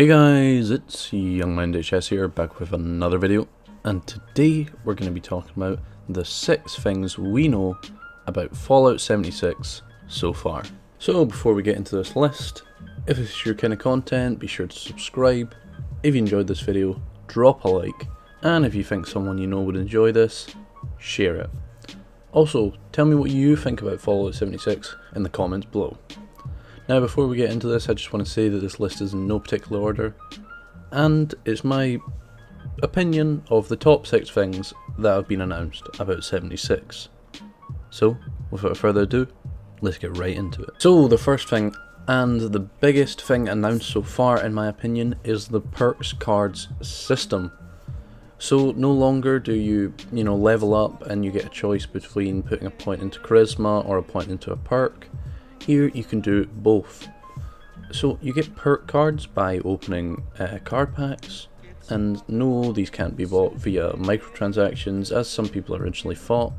Hey guys, it's YoungMindHS here, back with another video, and today we're going to be talking about the 6 things we know about Fallout 76 so far. So before we get into this list, if this is your kind of content, be sure to subscribe. If you enjoyed this video, drop a like, and if you think someone you know would enjoy this, share it. Also, tell me what you think about Fallout 76 in the comments below. Now before we get into this, I just want to say that this list is in no particular order, and it's my opinion of the top 6 things that have been announced about 76. So, without further ado, let's get right into it. So the first thing, and the biggest thing announced so far in my opinion, is the perks cards system. So no longer do you level up and you get a choice between putting a point into charisma or a point into a perk. Here you can do both. So you get perk cards by opening card packs, and no, these can't be bought via microtransactions as some people originally thought,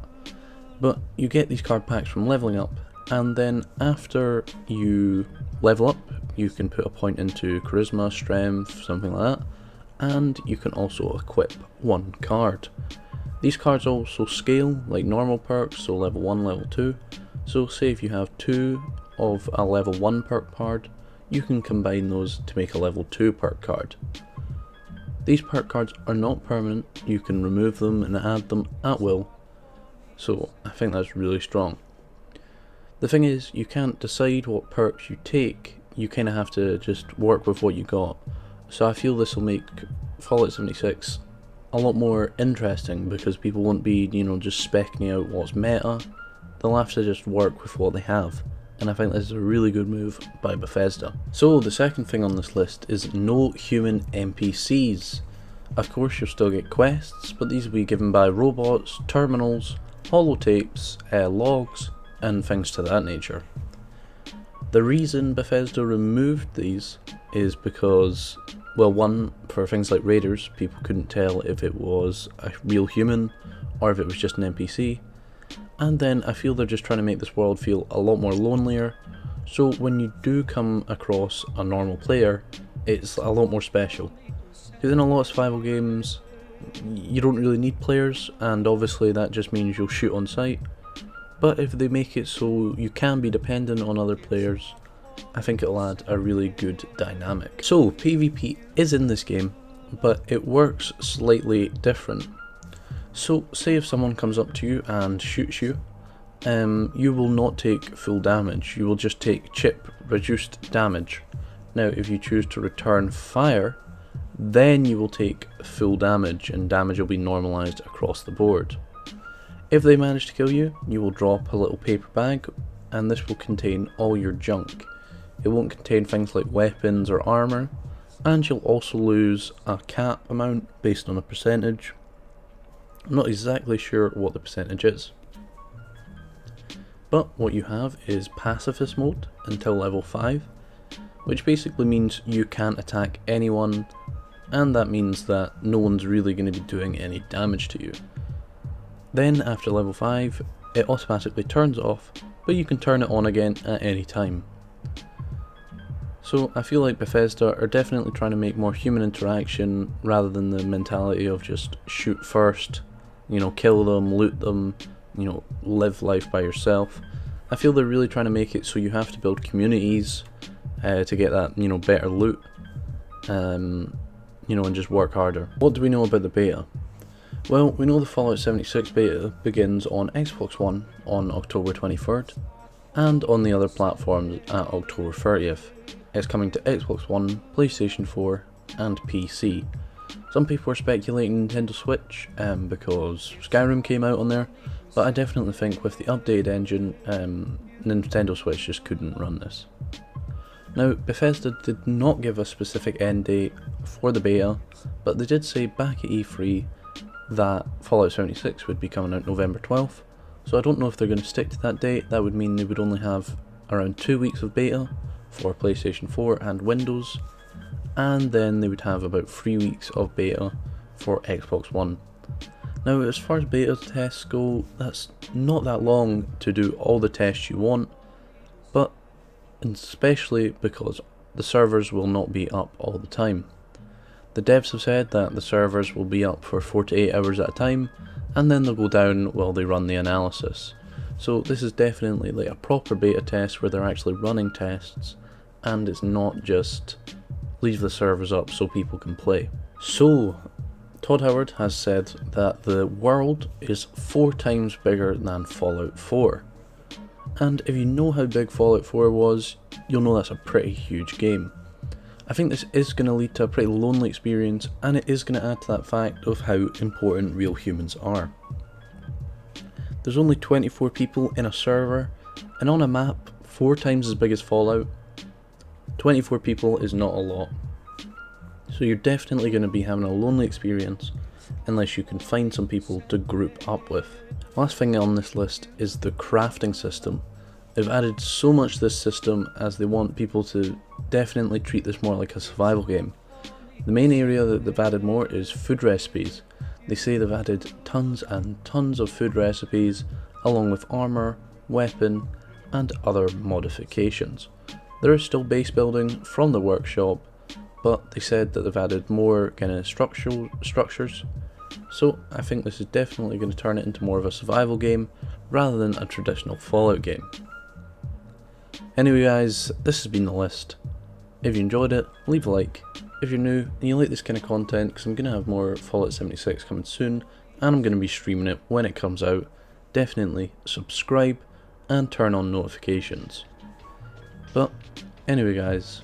but you get these card packs from leveling up, and then after you level up you can put a point into charisma, strength, something like that, and you can also equip one card. These cards also scale like normal perks, so level 1, level 2. So say if you have 2 of a level 1 perk card, you can combine those to make a level 2 perk card. These perk cards are not permanent, you can remove them and add them at will, so I think that's really strong. The thing is, you can't decide what perks you take, you kind of have to just work with what you got. So I feel this will make Fallout 76 a lot more interesting, because people won't be, just specking out what's meta. They'll have to just work with what they have, and I think this is a really good move by Bethesda. So the second thing on this list is no human NPCs. Of course you'll still get quests, but these will be given by robots, terminals, holotapes, logs, and things to that nature. The reason Bethesda removed these is because, well, one, for things like raiders, people couldn't tell if it was a real human or if it was just an NPC. And then I feel they're just trying to make this world feel a lot more lonelier, so when you do come across a normal player, it's a lot more special. Because in a lot of survival games, you don't really need players, and obviously that just means you'll shoot on sight. But if they make it so you can be dependent on other players, I think it'll add a really good dynamic. So PvP is in this game, but it works slightly different. So say if someone comes up to you and shoots you, you will not take full damage, you will just take chip reduced damage. Now if you choose to return fire, then you will take full damage, and damage will be normalized across the board. If they manage to kill you, you will drop a little paper bag, and this will contain all your junk. It won't contain things like weapons or armor, and you'll also lose a cap amount based on a percentage. I'm not exactly sure what the percentage is. But what you have is pacifist mode until level 5, which basically means you can't attack anyone, and that means that no one's really going to be doing any damage to you. Then after level 5, it automatically turns off, but you can turn it on again at any time. So I feel like Bethesda are definitely trying to make more human interaction rather than the mentality of just shoot first, kill them, loot them, live life by yourself. I feel they're really trying to make it so you have to build communities to get that, better loot, and just work harder. What do we know about the beta? Well, we know the Fallout 76 beta begins on Xbox One on October 23rd, and on the other platforms at October 30th. It's coming to Xbox One, PlayStation 4, and PC. Some people are speculating Nintendo Switch because Skyrim came out on there, but I definitely think with the updated engine, Nintendo Switch just couldn't run this. Now, Bethesda did not give a specific end date for the beta, but they did say back at E3 that Fallout 76 would be coming out November 12th, so I don't know if they're going to stick to that date. That would mean they would only have around 2 weeks of beta for PlayStation 4 and Windows, and then they would have about 3 weeks of beta for Xbox One. Now as far as beta tests go, that's not that long to do all the tests you want, but especially because the servers will not be up all the time. The devs have said that the servers will be up for 4 to 8 hours at a time, and then they'll go down while they run the analysis. So this is definitely like a proper beta test where they're actually running tests, and it's not just leave the servers up so people can play. So Todd Howard has said that the world is 4 times bigger than Fallout 4. And if you know how big Fallout 4 was, you'll know that's a pretty huge game. I think this is going to lead to a pretty lonely experience, and it is going to add to that fact of how important real humans are. There's only 24 people in a server, and on a map 4 times as big as Fallout, 24 people is not a lot. So you're definitely going to be having a lonely experience unless you can find some people to group up with. Last thing on this list is the crafting system. They've added so much to this system as they want people to definitely treat this more like a survival game. The main area that they've added more is food recipes. They say they've added tons and tons of food recipes along with armor, weapon and other modifications. There is still base building from the workshop, but they said that they've added more kind of structures. So I think this is definitely going to turn it into more of a survival game rather than a traditional Fallout game. Anyway guys, this has been the list. If you enjoyed it, leave a like. If you're new and you like this kind of content, because I'm going to have more Fallout 76 coming soon, and I'm going to be streaming it when it comes out, definitely subscribe and turn on notifications. But anyway guys,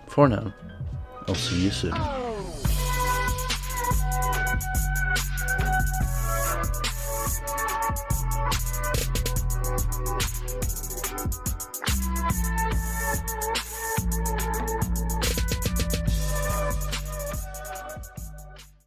for now, I'll see you soon.